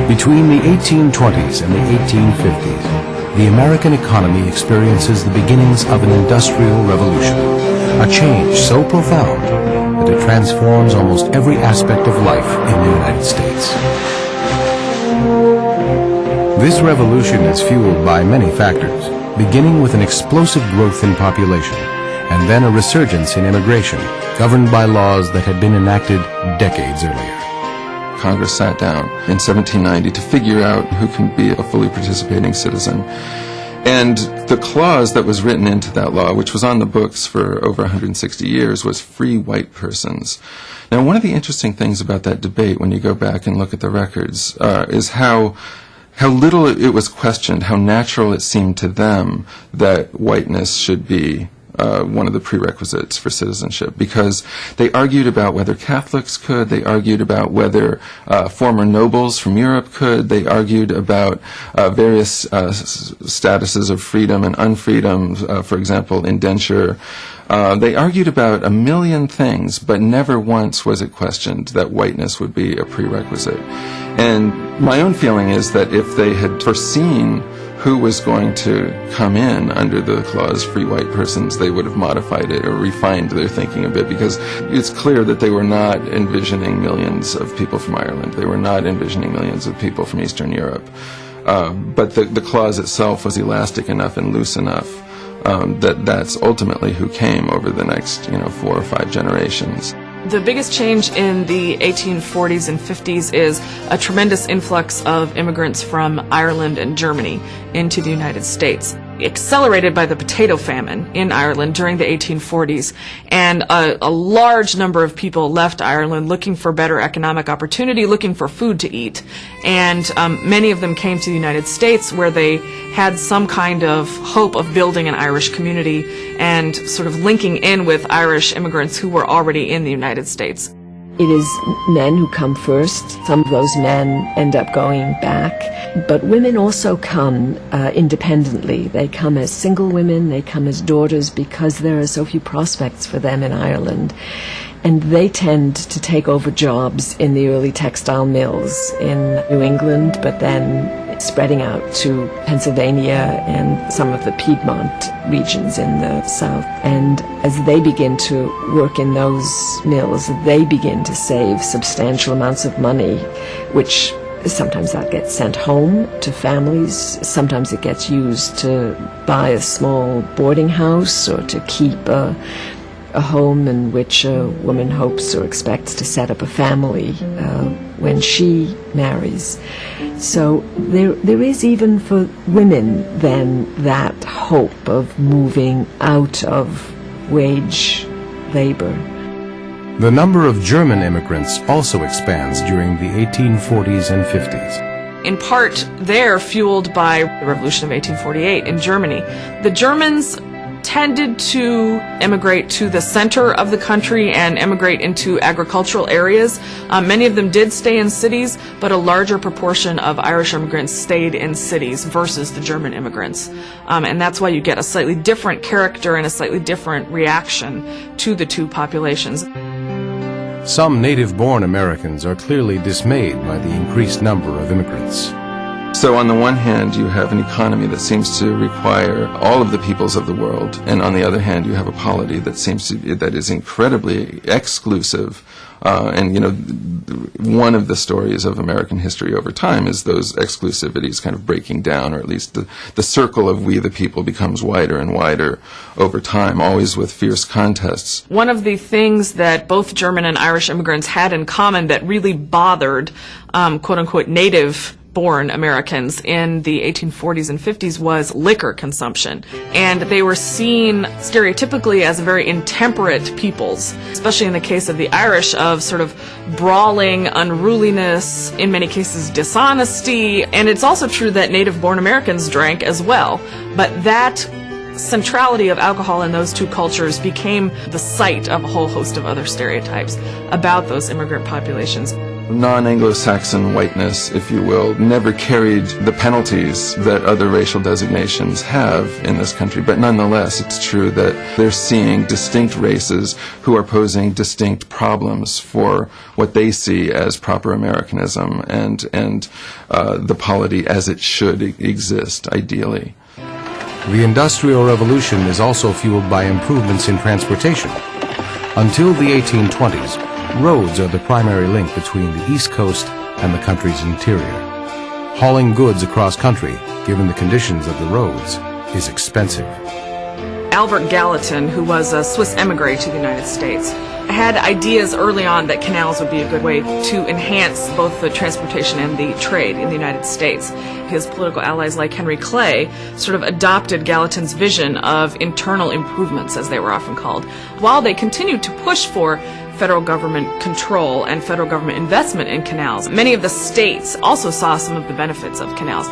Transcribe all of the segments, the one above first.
Between the 1820s and the 1850s, the American economy experiences the beginnings of an industrial revolution, a change so profound that it transforms almost every aspect of life in the United States. This revolution is fueled by many factors, beginning with an explosive growth in population, and then a resurgence in immigration, governed by laws that had been enacted decades earlier. Congress sat down in 1790 to figure out who can be a fully participating citizen. And the clause that was written into that law, which was on the books for over 160 years, was free white persons. Now, one of the interesting things about that debate, when you go back and look at the records, is how little it was questioned, how natural it seemed to them that whiteness should be one of the prerequisites for citizenship, because they argued about whether Catholics could, they argued about whether former nobles from Europe could, they argued about various statuses of freedom and unfreedom, for example, indenture. They argued about a million things, but never once was it questioned that whiteness would be a prerequisite. And my own feeling is that if they had foreseen who was going to come in under the clause free white persons, they would have modified it or refined their thinking a bit, because it's clear that they were not envisioning millions of people from Ireland. They were not envisioning millions of people from Eastern Europe. But the clause itself was elastic enough and loose enough that that's ultimately who came over the next 4 or 5 generations. The biggest change in the 1840s and 50s is a tremendous influx of immigrants from Ireland and Germany into the United States, accelerated by the potato famine in Ireland during the 1840s. And a large number of people left Ireland looking for better economic opportunity, looking for food to eat. And many of them came to the United States, where they had some kind of hope of building an Irish community and sort of linking in with Irish immigrants who were already in the United States. It is men who come first. Some of those men end up going back. But women also come independently. They come as single women, they come as daughters, because there are so few prospects for them in Ireland. And they tend to take over jobs in the early textile mills in New England, but then spreading out to Pennsylvania and some of the Piedmont regions in the south. And as they begin to work in those mills, they begin to save substantial amounts of money, which sometimes that gets sent home to families. Sometimes it gets used to buy a small boarding house or to keep a home in which a woman hopes or expects to set up a family when she marries. So there is, even for women, then that hope of moving out of wage labor. The number of German immigrants also expands during the 1840s and 50s. In part, they're fueled by the Revolution of 1848 in Germany. The Germans tended to immigrate to the center of the country and immigrate into agricultural areas. Many of them did stay in cities, but a larger proportion of Irish immigrants stayed in cities versus the German immigrants. And that's why you get a slightly different character and a slightly different reaction to the two populations. Some native-born Americans are clearly dismayed by the increased number of immigrants. So on the one hand, you have an economy that seems to require all of the peoples of the world, and on the other hand, you have a polity that that is incredibly exclusive. And one of the stories of American history over time is those exclusivities kind of breaking down, or at least the circle of we the people becomes wider and wider over time, always with fierce contests. One of the things that both German and Irish immigrants had in common that really bothered quote-unquote native-born Americans in the 1840s and 50s was liquor consumption. And they were seen stereotypically as very intemperate peoples, especially in the case of the Irish, of sort of brawling, unruliness, in many cases dishonesty. And it's also true that native-born Americans drank as well. But that centrality of alcohol in those two cultures became the site of a whole host of other stereotypes about those immigrant populations. non-Anglo-Saxon whiteness, if you will, never carried the penalties that other racial designations have in this country. But nonetheless, it's true that they're seeing distinct races who are posing distinct problems for what they see as proper Americanism and the polity as it should exist, ideally. The Industrial Revolution is also fueled by improvements in transportation. Until the 1820s, roads are the primary link between the East Coast and the country's interior. Hauling goods across country, given the conditions of the roads, is expensive. Albert Gallatin, who was a Swiss emigre to the United States, had ideas early on that canals would be a good way to enhance both the transportation and the trade in the United States. His political allies like Henry Clay sort of adopted Gallatin's vision of internal improvements, as they were often called, while they continued to push for federal government control and federal government investment in canals. Many of the states also saw some of the benefits of canals.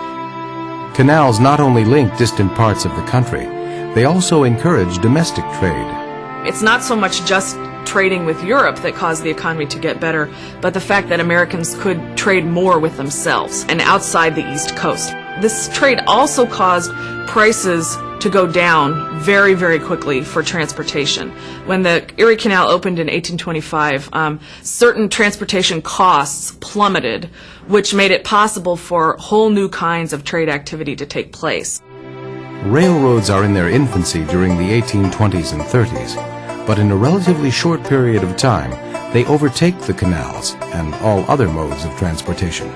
Canals not only link distant parts of the country, they also encourage domestic trade. It's not so much just trading with Europe that caused the economy to get better, but the fact that Americans could trade more with themselves and outside the East Coast. This trade also caused prices to go down very, very quickly for transportation. When the Erie Canal opened in 1825, certain transportation costs plummeted, which made it possible for whole new kinds of trade activity to take place. Railroads are in their infancy during the 1820s and 30s, but in a relatively short period of time, they overtake the canals and all other modes of transportation.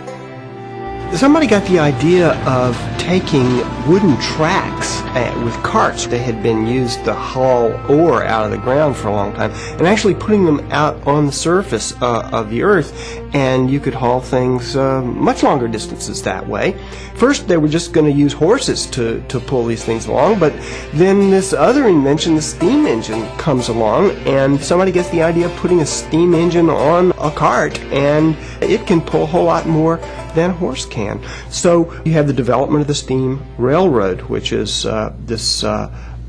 Somebody got the idea of taking wooden tracks with carts that had been used to haul ore out of the ground for a long time and actually putting them out on the surface of the earth, and you could haul things much longer distances that way. First they were just going to use horses to pull these things along, but then this other invention, the steam engine, comes along, and somebody gets the idea of putting a steam engine on a cart, and it can pull a whole lot more than a horse can. So you have the development of the steam railroad, which is this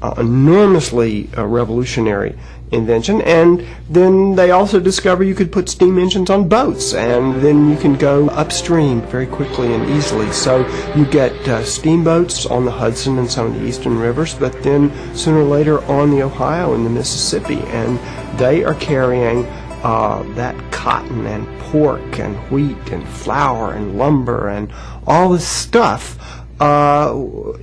enormously revolutionary invention, and then they also discover you could put steam engines on boats, and then you can go upstream very quickly and easily. So you get steamboats on the Hudson and some of the eastern rivers, but then sooner or later on the Ohio and the Mississippi, and they are carrying that cotton and pork and wheat and flour and lumber and all this stuff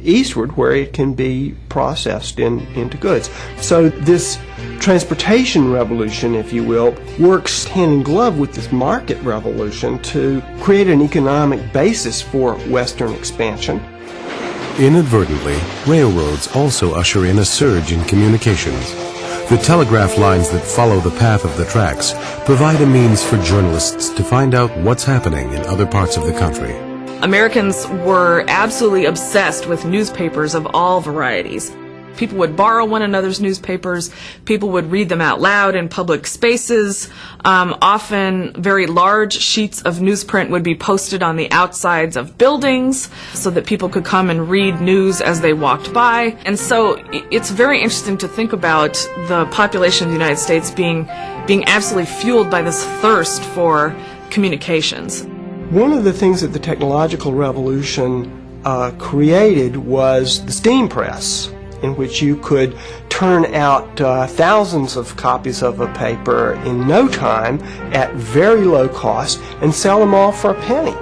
eastward, where it can be processed into goods. So this transportation revolution, if you will, works hand in glove with this market revolution to create an economic basis for Western expansion. Inadvertently, railroads also usher in a surge in communications. The telegraph lines that follow the path of the tracks provide a means for journalists to find out what's happening in other parts of the country. Americans were absolutely obsessed with newspapers of all varieties. People would borrow one another's newspapers. People would read them out loud in public spaces. Often very large sheets of newsprint would be posted on the outsides of buildings so that people could come and read news as they walked by. And so it's very interesting to think about the population of the United States being absolutely fueled by this thirst for communications. One of the things that the technological revolution created was the steam press, in which you could turn out thousands of copies of a paper in no time at very low cost and sell them all for a penny.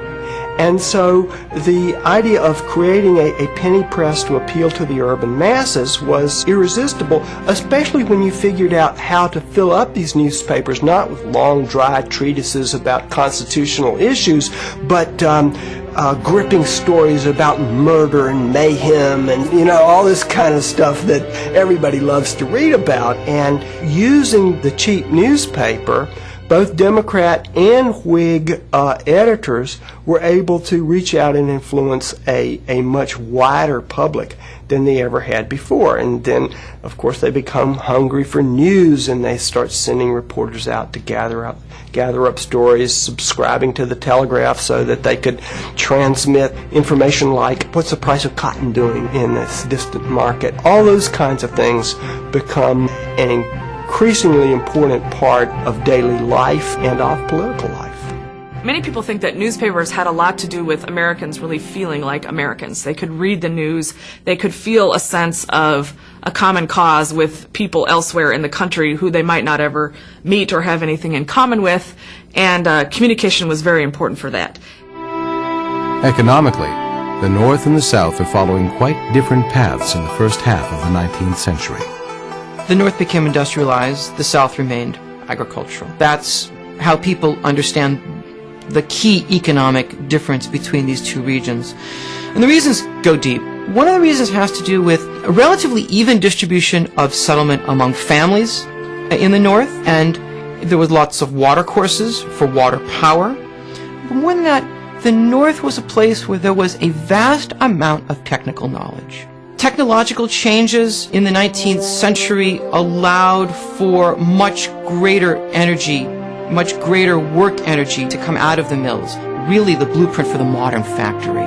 And so the idea of creating a penny press to appeal to the urban masses was irresistible, especially when you figured out how to fill up these newspapers, not with long, dry treatises about constitutional issues, but gripping stories about murder and mayhem and, you know, all this kind of stuff that everybody loves to read about. And using the cheap newspaper, both Democrat and Whig editors were able to reach out and influence a much wider public than they ever had before. And then, of course, they become hungry for news, and they start sending reporters out to gather up stories, subscribing to the Telegraph so that they could transmit information like, what's the price of cotton doing in this distant market? All those kinds of things become an increasingly important part of daily life and of political life. Many people think that newspapers had a lot to do with Americans really feeling like Americans. They could read the news, they could feel a sense of a common cause with people elsewhere in the country who they might not ever meet or have anything in common with, and communication was very important for that. Economically, the North and the South are following quite different paths in the first half of the 19th century. The North became industrialized, the South remained agricultural. That's how people understand the key economic difference between these two regions. And the reasons go deep. One of the reasons has to do with a relatively even distribution of settlement among families in the North, and there was lots of water courses for water power. But more than that, the North was a place where there was a vast amount of technical knowledge. Technological changes in the 19th century allowed for much greater energy, much greater work energy to come out of the mills, really the blueprint for the modern factory.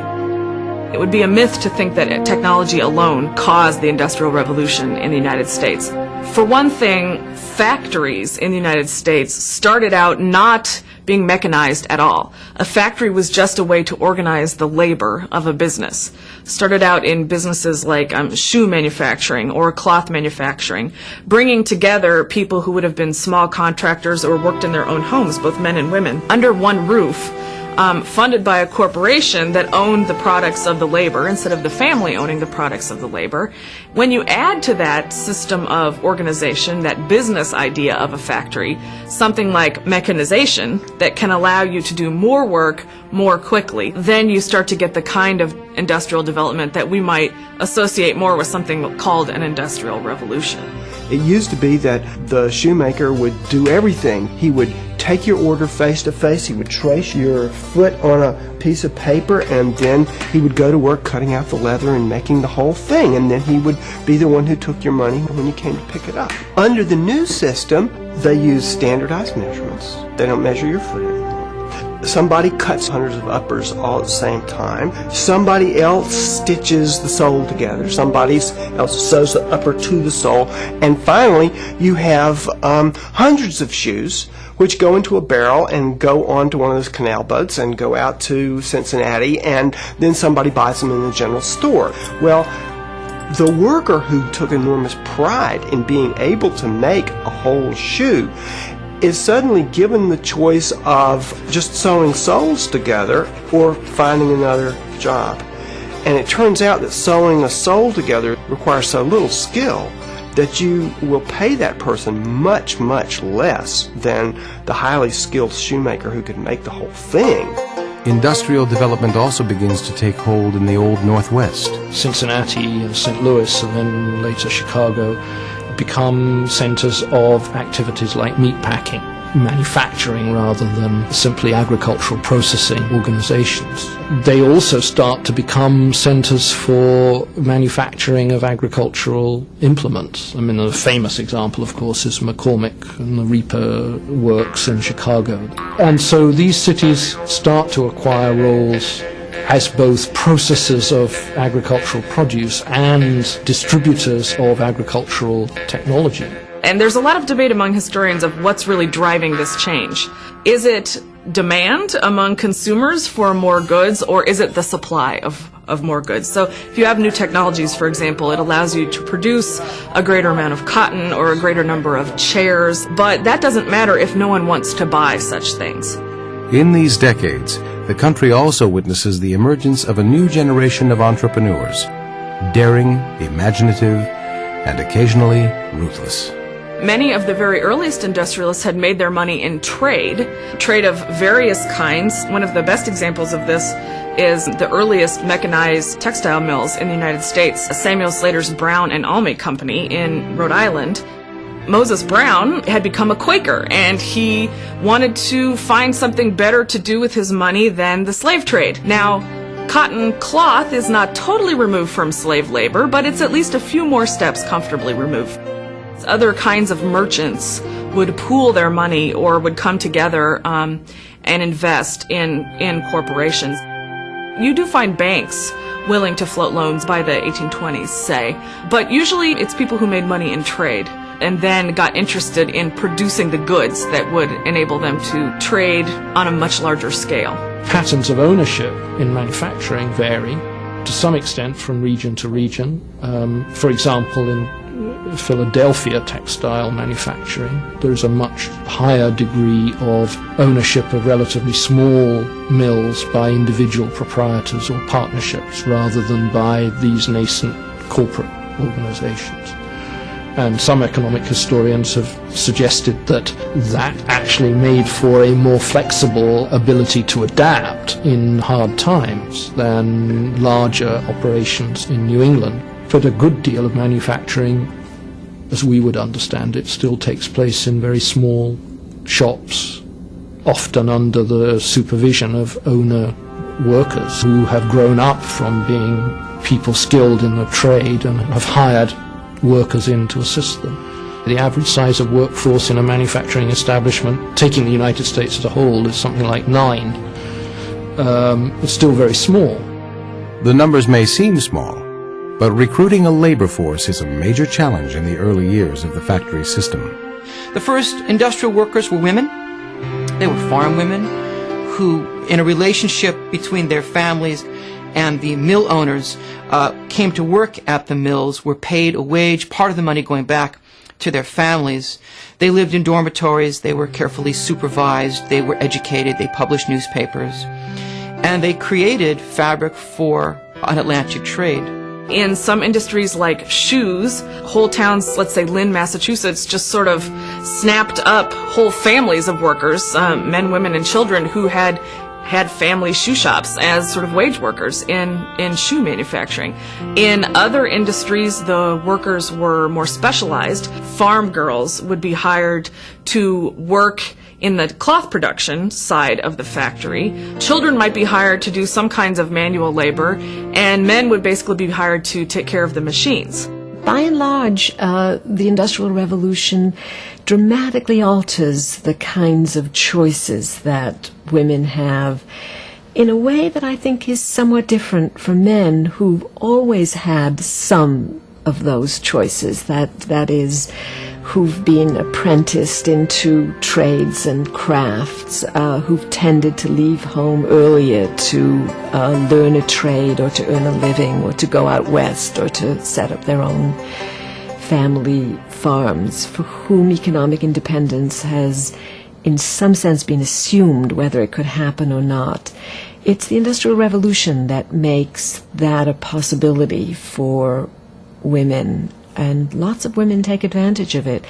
It would be a myth to think that technology alone caused the Industrial Revolution in the United States. For one thing, factories in the United States started out not being mechanized at all. A factory was just a way to organize the labor of a business. Started out in businesses like shoe manufacturing or cloth manufacturing, bringing together people who would have been small contractors or worked in their own homes, both men and women, under one roof, funded by a corporation that owned the products of the labor instead of the family owning the products of the labor. When you add to that system of organization, that business idea of a factory, something like mechanization that can allow you to do more work more quickly, then you start to get the kind of industrial development that we might associate more with something called an industrial revolution. It used to be that the shoemaker would do everything. He would take your order face to face, he would trace your foot on a piece of paper, and then he would go to work cutting out the leather and making the whole thing, and then he would be the one who took your money when you came to pick it up. Under the new system, they use standardized measurements. They don't measure your foot anymore. Somebody cuts hundreds of uppers all at the same time. Somebody else stitches the sole together. Somebody else sews the upper to the sole. And finally, you have hundreds of shoes which go into a barrel and go onto one of those canal boats and go out to Cincinnati, and then somebody buys them in the general store. Well, the worker who took enormous pride in being able to make a whole shoe is suddenly given the choice of just sewing soles together or finding another job. And it turns out that sewing a sole together requires so little skill that you will pay that person much, much less than the highly skilled shoemaker who could make the whole thing. Industrial development also begins to take hold in the Old Northwest. Cincinnati and St. Louis and then later Chicago become centers of activities like meatpacking, manufacturing rather than simply agricultural processing organizations. They also start to become centers for manufacturing of agricultural implements. I mean, a famous example, of course, is McCormick and the Reaper Works in Chicago. And so these cities start to acquire roles as both processors of agricultural produce and distributors of agricultural technology. And there's a lot of debate among historians of what's really driving this change. Is it demand among consumers for more goods, or is it the supply of more goods? So if you have new technologies, for example, it allows you to produce a greater amount of cotton or a greater number of chairs, but that doesn't matter if no one wants to buy such things. In these decades, the country also witnesses the emergence of a new generation of entrepreneurs, daring, imaginative, and occasionally ruthless. Many of the very earliest industrialists had made their money in trade of various kinds. One of the best examples of this is the earliest mechanized textile mills in the United States, Samuel Slater's Brown and Almy Company in Rhode Island. Moses Brown had become a Quaker, and he wanted to find something better to do with his money than the slave trade. Now, cotton cloth is not totally removed from slave labor, but it's at least a few more steps comfortably removed. Other kinds of merchants would pool their money or would come together and invest in corporations. You do find banks willing to float loans by the 1820s, say, but usually it's people who made money in trade and then got interested in producing the goods that would enable them to trade on a much larger scale. Patterns of ownership in manufacturing vary to some extent from region to region. For example, in Philadelphia textile manufacturing, there's a much higher degree of ownership of relatively small mills by individual proprietors or partnerships rather than by these nascent corporate organizations. And some economic historians have suggested that that actually made for a more flexible ability to adapt in hard times than larger operations in New England. But a good deal of manufacturing, as we would understand it, still takes place in very small shops, often under the supervision of owner workers who have grown up from being people skilled in the trade and have hired workers in to assist them. The average size of workforce in a manufacturing establishment, taking the United States as a whole, is something like 9. It's still very small. The numbers may seem small, but recruiting a labor force is a major challenge in the early years of the factory system. The first industrial workers were women. They were farm women who, in a relationship between their families and the mill owners, came to work at the mills, were paid a wage, part of the money going back to their families. They lived in dormitories, they were carefully supervised, they were educated, they published newspapers, and they created fabric for an Atlantic trade. In some industries like shoes, whole towns, let's say Lynn, Massachusetts, just sort of snapped up whole families of workers, men, women, and children who had family shoe shops as sort of wage workers in shoe manufacturing. In other industries, the workers were more specialized. Farm girls would be hired to work in the cloth production side of the factory. Children might be hired to do some kinds of manual labor, and men would basically be hired to take care of the machines. By and large, the Industrial Revolution dramatically alters the kinds of choices that women have in a way that I think is somewhat different from men who've always had some of those choices, that is, who've been apprenticed into trades and crafts, who've tended to leave home earlier to learn a trade or to earn a living or to go out west or to set up their own family farms, for whom economic independence has in some sense been assumed, whether it could happen or not. It's the Industrial Revolution that makes that a possibility for women, and lots of women take advantage of it.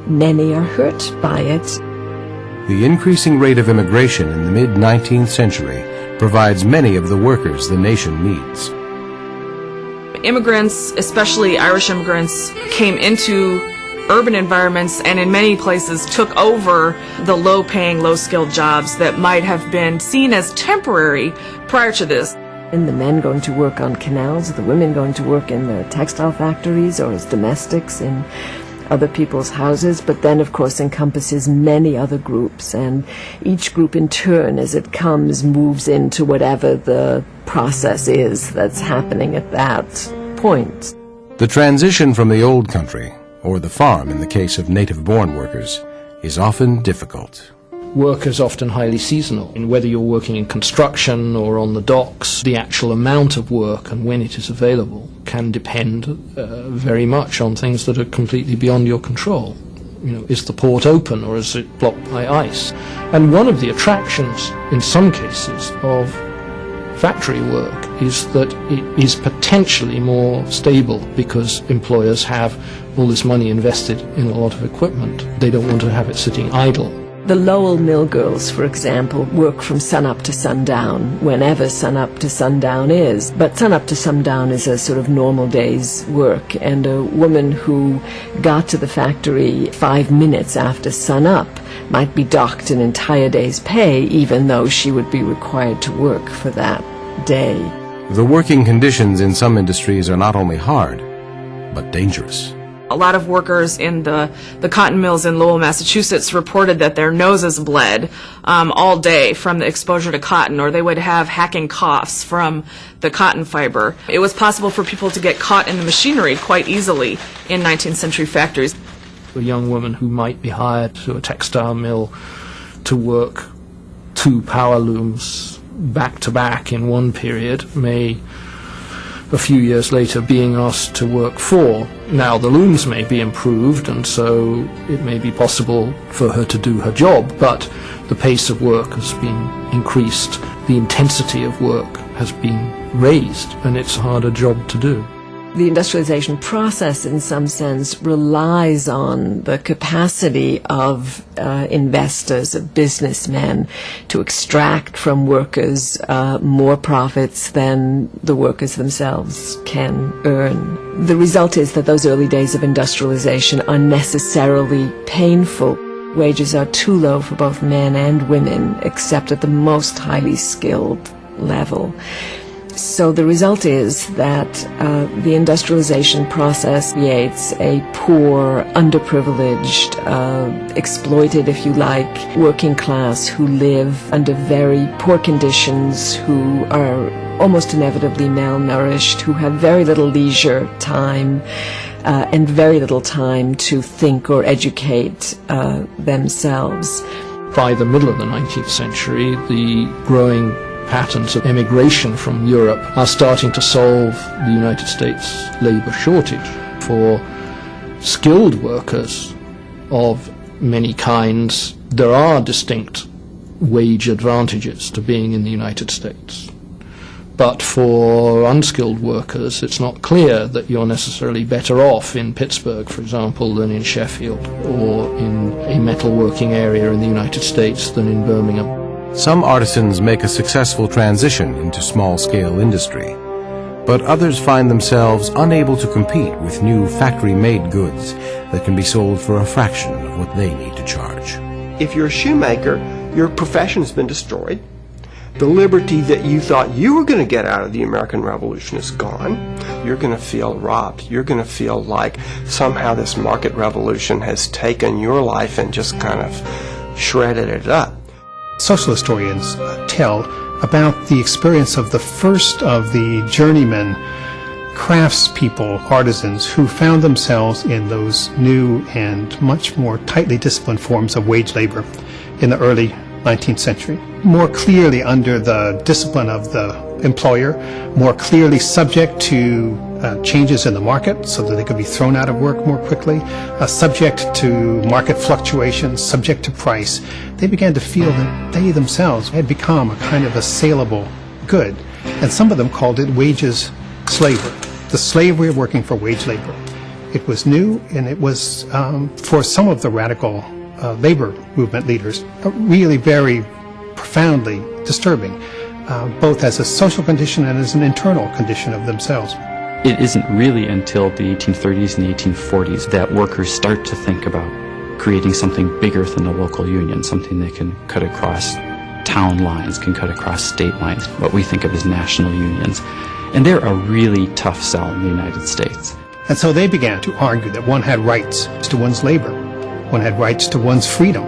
Many are hurt by it. The increasing rate of immigration in the mid-19th century provides many of the workers the nation needs. Immigrants, especially Irish immigrants, came into urban environments and in many places took over the low-paying, low-skilled jobs that might have been seen as temporary prior to this. And the men going to work on canals, the women going to work in the textile factories or as domestics in other people's houses, but then of course encompasses many other groups, and each group in turn, as it comes, moves into whatever the process is that's happening at that point. The transition from the old country, or the farm in the case of native-born workers, is often difficult. Work is often highly seasonal. And whether you're working in construction or on the docks, the actual amount of work and when it is available can depend very much on things that are completely beyond your control. You know, is the port open or is it blocked by ice? And one of the attractions, in some cases, of factory work is that it is potentially more stable because employers have all this money invested in a lot of equipment. They don't want to have it sitting idle. The Lowell mill girls, for example, work from sunup to sundown, whenever sunup to sundown is. But sunup to sundown is a sort of normal day's work, and a woman who got to the factory 5 minutes after sunup might be docked an entire day's pay, even though she would be required to work for that day. The working conditions in some industries are not only hard, but dangerous. A lot of workers in the cotton mills in Lowell, Massachusetts reported that their noses bled all day from the exposure to cotton, or they would have hacking coughs from the cotton fiber. It was possible for people to get caught in the machinery quite easily in 19th century factories. A young woman who might be hired to a textile mill to work 2 power looms back to back in one period may, a few years later, being asked to work 4. Now the looms may be improved, and so it may be possible for her to do her job, but the pace of work has been increased, the intensity of work has been raised, and it's a harder job to do. The industrialization process, in some sense, relies on the capacity of investors, of businessmen, to extract from workers more profits than the workers themselves can earn. The result is that those early days of industrialization are necessarily painful. Wages are too low for both men and women, except at the most highly skilled level. So the result is that the industrialization process creates a poor, underprivileged, exploited, if you like, working class who live under very poor conditions, who are almost inevitably malnourished, who have very little leisure time, and very little time to think or educate themselves. By the middle of the 19th century, the growing patterns of emigration from Europe are starting to solve the United States labor shortage. For skilled workers of many kinds, there are distinct wage advantages to being in the United States. But for unskilled workers, it's not clear that you're necessarily better off in Pittsburgh, for example, than in Sheffield, or in a metalworking area in the United States than in Birmingham. Some artisans make a successful transition into small-scale industry, but others find themselves unable to compete with new factory-made goods that can be sold for a fraction of what they need to charge. If you're a shoemaker, your profession has been destroyed. The liberty that you thought you were going to get out of the American Revolution is gone. You're going to feel robbed. You're going to feel like somehow this market revolution has taken your life and just kind of shredded it up. Social historians tell about the experience of the first of the journeymen, craftspeople, artisans, who found themselves in those new and much more tightly disciplined forms of wage labor in the early 19th century. More clearly under the discipline of the employer, more clearly subject to changes in the market so that they could be thrown out of work more quickly, subject to market fluctuations, subject to price. They began to feel that they themselves had become a kind of a saleable good, and some of them called it wages slavery, the slavery of working for wage labor. It was new, and it was, for some of the radical labor movement leaders, really very profoundly disturbing, both as a social condition and as an internal condition of themselves. It isn't really until the 1830s and the 1840s that workers start to think about creating something bigger than the local union, something that can cut across town lines, can cut across state lines, what we think of as national unions. And they're a really tough sell in the United States. And so they began to argue that one had rights to one's labor, one had rights to one's freedom,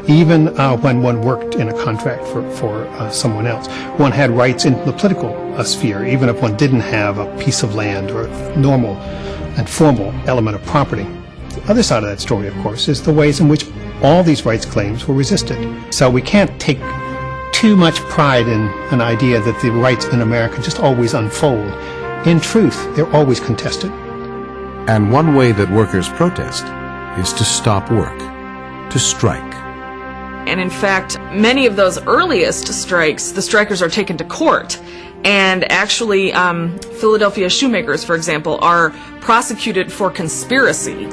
even when one worked in a contract for someone else. One had rights in the political sphere, even if one didn't have a piece of land or a normal and formal element of property. The other side of that story, of course, is the ways in which all these rights claims were resisted. So we can't take too much pride in an idea that the rights in America just always unfold. In truth, they're always contested. And one way that workers protest is to stop work, to strike. And in fact, many of those earliest strikes, the strikers are taken to court. And actually, Philadelphia shoemakers, for example, are prosecuted for conspiracy,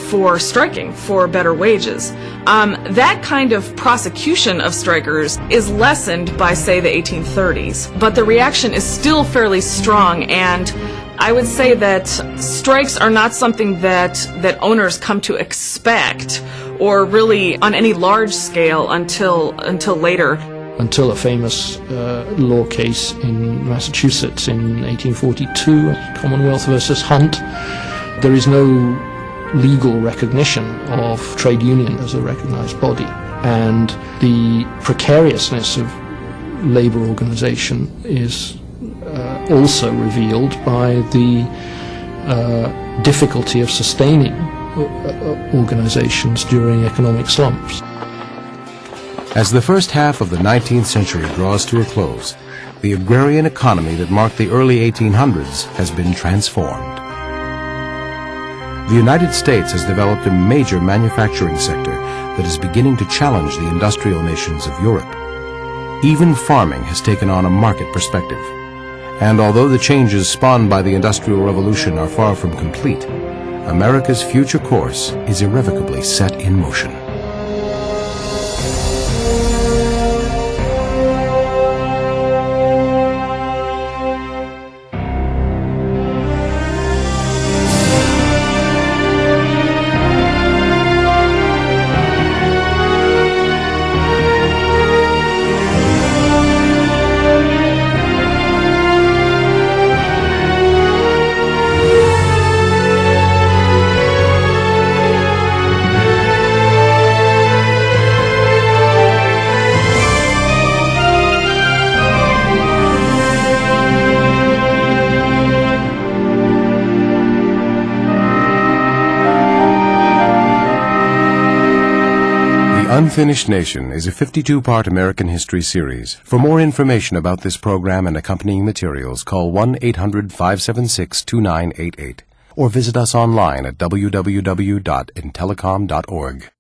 for striking for better wages. That kind of prosecution of strikers is lessened by, say, the 1830s. But the reaction is still fairly strong, and I would say that strikes are not something that owners come to expect, or really on any large scale until later. Until a famous law case in Massachusetts in 1842, Commonwealth versus Hunt, there is no legal recognition of trade union as a recognized body. And the precariousness of labor organization is also revealed by the difficulty of sustaining organizations during economic slumps. As the first half of the 19th century draws to a close, the agrarian economy that marked the early 1800s has been transformed. The United States has developed a major manufacturing sector that is beginning to challenge the industrial nations of Europe. Even farming has taken on a market perspective. And although the changes spawned by the Industrial Revolution are far from complete, America's future course is irrevocably set in motion. Unfinished Nation is a 52-part American history series. For more information about this program and accompanying materials, call 1-800-576-2988 or visit us online at www.intelecom.org.